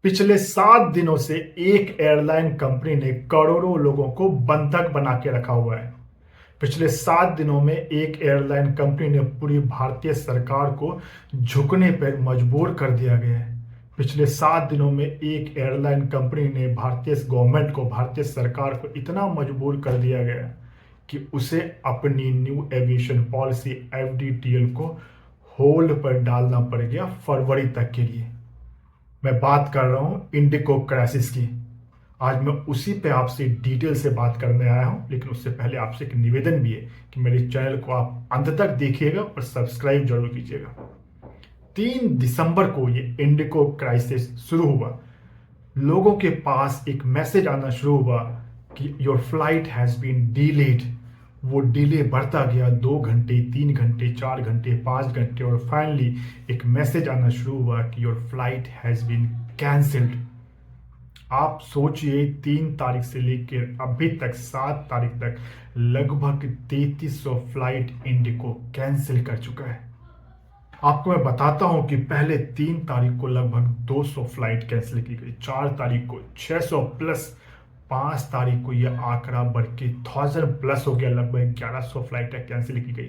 पिछले 7 दिनों से एक एयरलाइन कंपनी ने करोड़ों लोगों को बंधक बना के रखा हुआ है। पिछले 7 दिनों में एक एयरलाइन कंपनी ने पूरी भारतीय सरकार को झुकने पर मजबूर कर दिया गया है। पिछले 7 दिनों में एक एयरलाइन कंपनी ने भारतीय गवर्नमेंट को, भारतीय सरकार को इतना मजबूर कर दिया गया कि उसे अपनी न्यू एविएशन पॉलिसी एफडीटीएल को होल्ड पर डालना पड़ गया फरवरी तक के लिए। मैं बात कर रहा हूं इंडिको क्राइसिस की। आज मैं उसी पे आपसे डिटेल से बात करने आया हूं, लेकिन उससे पहले आपसे एक निवेदन भी है कि मेरे चैनल को आप अंत तक देखिएगा और सब्सक्राइब जरूर कीजिएगा। 3 दिसंबर को ये इंडिको क्राइसिस शुरू हुआ। लोगों के पास एक मैसेज आना शुरू हुआ कि your flight has been delayed. वो डिले बढ़ता गया, 2 घंटे, 3 घंटे, 4 घंटे, 5 घंटे, और फाइनली एक मैसेज आना शुरू हुआ कि your flight has been cancelled. आप सोचिए, 3 तारीख से लेकर अभी तक 7 तारीख तक लगभग 3300 फ्लाइट इंडिको कैंसिल कर चुका है। आपको मैं बताता हूं कि पहले 3 तारीख को लगभग 200 फ्लाइट कैंसिल की गई, 4 तारीख को 600 प्लस, 5 तारीख को यह आंकड़ा बढ़ के 1000 प्लस हो गया, लगभग 1100 फ्लाइटें कैंसिल की गई।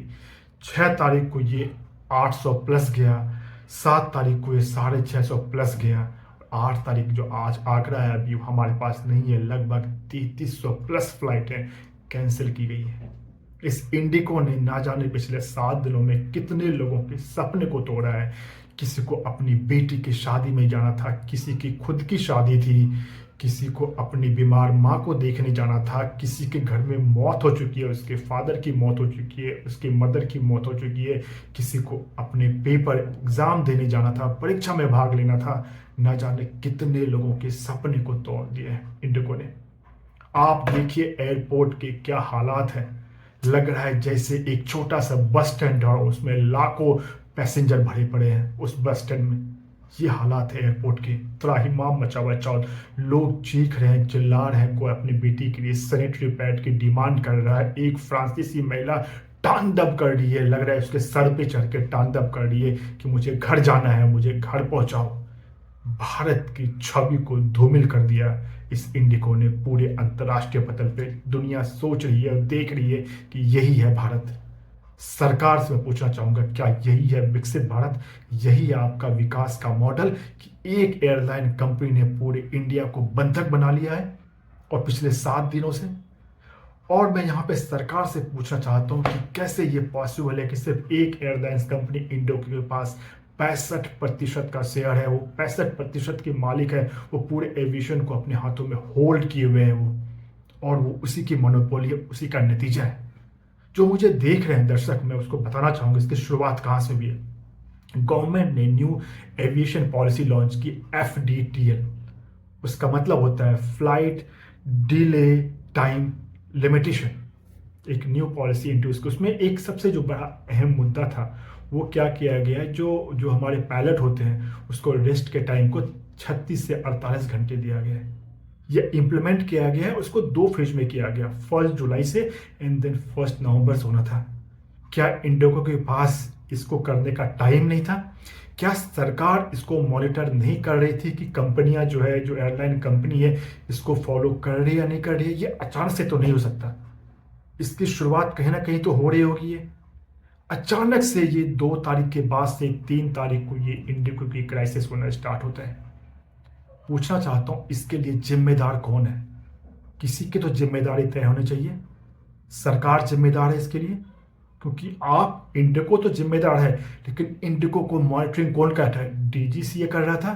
6 तारीख को ये 800 प्लस गया, 7 तारीख को ये 650 प्लस गया, 8 तारीख जो आज आंकड़ा है अभी हमारे पास नहीं है, लगभग 3300 प्लस फ्लाइटें कैंसिल की गई है। इस इंडिको ने ना जाने पिछले 7 दिनों में कितने लोगों के सपने को तोड़ा है। किसी को अपनी बेटी की शादी में जाना था, किसी की खुद की शादी थी, किसी को अपनी बीमार माँ को देखने जाना था, किसी के घर में मौत हो चुकी है, उसके फादर की मौत हो चुकी है, उसके मदर की मौत हो चुकी है, किसी को अपने पेपर एग्जाम देने जाना था, परीक्षा में भाग लेना था। न जाने कितने लोगों के सपने को तोड़ दिया है इंडिको ने। आप देखिए एयरपोर्ट के क्या हालात हैं। लग रहा है जैसे एक छोटा सा बस स्टैंड है और उसमें लाखों पैसेंजर भरे पड़े हैं। उस बस स्टैंड में ये हालात है एयरपोर्ट के। त्राहिमाम मचा हुआ चावल, लोग चीख रहे हैं, चिल्ला रहे हैं। कोई अपनी बेटी के लिए सैनिटरी पैड की डिमांड कर रहा है। एक फ्रांसीसी महिला तांडव कर रही है, लग रहा है उसके सर पे चढ़ के तांडव कर रही है कि मुझे घर जाना है, मुझे घर पहुंचाओ। भारत की छवि को धूमिल कर दिया इस इंडिको ने पूरे अंतर्राष्ट्रीय पटल पे। दुनिया सोच रही है और देख रही है कि यही है भारत। सरकार से मैं पूछना चाहूंगा, क्या यही है विकसित भारत? यही है आपका विकास का मॉडल कि एक एयरलाइन कंपनी ने पूरे इंडिया को बंधक बना लिया है और पिछले 7 दिनों से? और मैं यहाँ पे सरकार से पूछना चाहता हूँ कि कैसे ये पॉसिबल है कि सिर्फ एक एयरलाइंस कंपनी इंडिको के पास 65% का शेयर है, वो 65% की मालिक है, वो पूरे एविएशन को अपने हाथों में होल्ड किए हुए हैं वो, और वो उसी की मोनोपोली है, उसी का नतीजा है। जो मुझे देख रहे हैं दर्शक, मैं उसको बताना चाहूंगा इसकी शुरुआत कहाँ से हुई है। गवर्नमेंट ने न्यू एविएशन पॉलिसी लॉन्च की, एफडीटीएल। उसका मतलब होता है फ्लाइट डिले टाइम लिमिटेशन। एक न्यू पॉलिसी इंट्रोड्यूस की। उसमें एक सबसे जो बड़ा अहम मुद्दा था वो क्या किया गया, जो जो हमारे पायलट होते हैं उसको रेस्ट के टाइम को 36 से 48 घंटे दिया गया है। ये इम्प्लीमेंट किया गया है, उसको 2 फेज में किया गया, 1 जुलाई से एंड देन 1 नवंबर से होना था। क्या इंडिगो के पास इसको करने का टाइम नहीं था? क्या सरकार इसको मॉनिटर नहीं कर रही थी कि कंपनियां जो है, जो एयरलाइन कंपनी है, इसको फॉलो कर रही है या नहीं कर रही है? ये अचानक से तो नहीं हो सकता। इसकी शुरुआत कहीं ना कहीं तो हो रही होगी। ये अचानक से ये 2 तारीख के बाद से 3 तारीख को ये इंडिको की क्राइसिस होना स्टार्ट होता है। पूछना चाहता हूं इसके लिए जिम्मेदार कौन है? किसी की तो जिम्मेदारी तय होनी चाहिए। सरकार जिम्मेदार है इसके लिए, क्योंकि आप इंडिको तो जिम्मेदार है, लेकिन इंडिको को मॉनिटरिंग कौन करता है? डीजीसीए कर रहा था।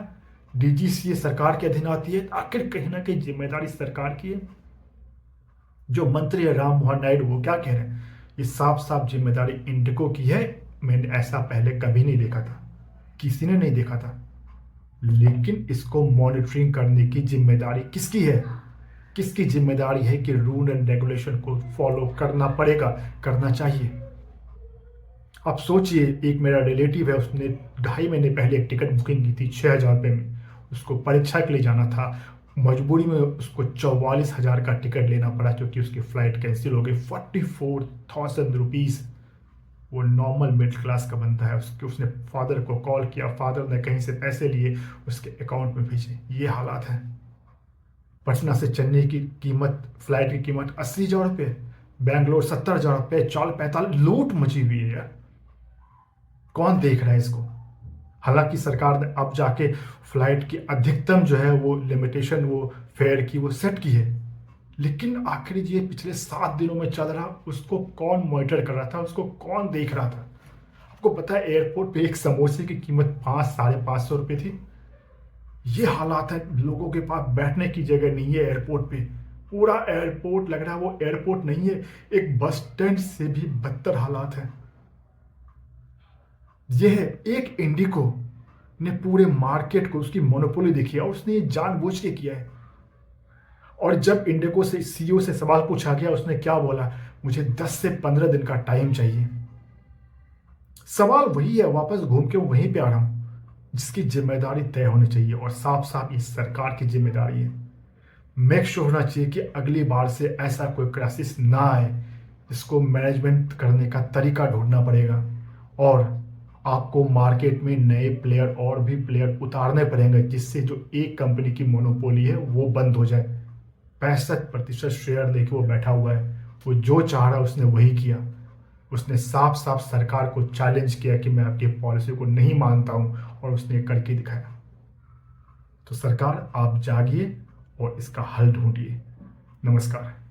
डीजीसीए सरकार के अधीन आती है, आखिर कहीं ना कहीं जिम्मेदारी सरकार की है। जो मंत्री है राम मोहन नायडू, वो क्या कह रहे हैं? ये साफ साफ जिम्मेदारी इंडिको की है। मैंने ऐसा पहले कभी नहीं देखा था, किसी ने नहीं देखा था। लेकिन इसको मॉनिटरिंग करने की जिम्मेदारी किसकी है? किसकी जिम्मेदारी है कि रूल एंड रेगुलेशन को फॉलो करना पड़ेगा, करना चाहिए। अब सोचिए, एक मेरा रिलेटिव है, उसने 2.5 महीने पहले एक टिकट बुकिंग की थी 6,000 रुपये में। उसको परीक्षा के लिए जाना था, मजबूरी में उसको 44,000 का टिकट लेना पड़ा क्योंकि उसकी फ्लाइट कैंसिल हो गई। 44,000 रुपीज़ वो नॉर्मल मिडिल क्लास का बंदा है, उसने फादर को कॉल किया, फादर ने कहीं से पैसे लिए उसके अकाउंट में भेजे। ये हालात हैं। पटना से चेन्नई की कीमत, फ्लाइट की कीमत 80,000 रुपये, बैंगलोर 70,000 रुपये, 40-45, लूट मची हुई है यार। कौन देख रहा है इसको? हालांकि सरकार ने अब जाके फ्लाइट की अधिकतम जो है वो लिमिटेशन, वो फेयर की वो सेट की है, लेकिन आखिर ये पिछले 7 दिनों में चल रहा, उसको कौन मॉनिटर कर रहा था, उसको कौन देख रहा था? आपको पता है एयरपोर्ट पे एक समोसे की कीमत 500-550 रुपये थी। ये हालात है, लोगों के पास बैठने की जगह नहीं है एयरपोर्ट पे। पूरा एयरपोर्ट लग रहा है वो एयरपोर्ट नहीं है, एक बस स्टैंड से भी बदतर हालात है। यह है एक इंडिगो ने पूरे मार्केट को, उसकी मोनोपोली देखी है और उसने ये जानबूझ के किया है। और जब इंडिगो से सीईओ से सवाल पूछा गया, उसने क्या बोला? मुझे 10 से 15 दिन का टाइम चाहिए। सवाल वही है, वापस घूम के वहीं पे आ रहा हूं। जिसकी जिम्मेदारी तय होनी चाहिए और साफ साफ ये सरकार की जिम्मेदारी है। मेक श्योर होना चाहिए कि अगली बार से ऐसा कोई क्राइसिस ना आए। इसको मैनेजमेंट करने का तरीका ढूंढना पड़ेगा और आपको मार्केट में नए प्लेयर और भी प्लेयर उतारने पड़ेंगे, जिससे जो एक कंपनी की मोनोपोली है वो बंद हो जाए। 65% शेयर लेके वो बैठा हुआ है, वो जो चाह रहा उसने वही किया। उसने साफ साफ सरकार को चैलेंज किया कि मैं आपकी पॉलिसी को नहीं मानता हूं, और उसने करके दिखाया। तो सरकार, आप जागिए और इसका हल ढूंढिए। नमस्कार।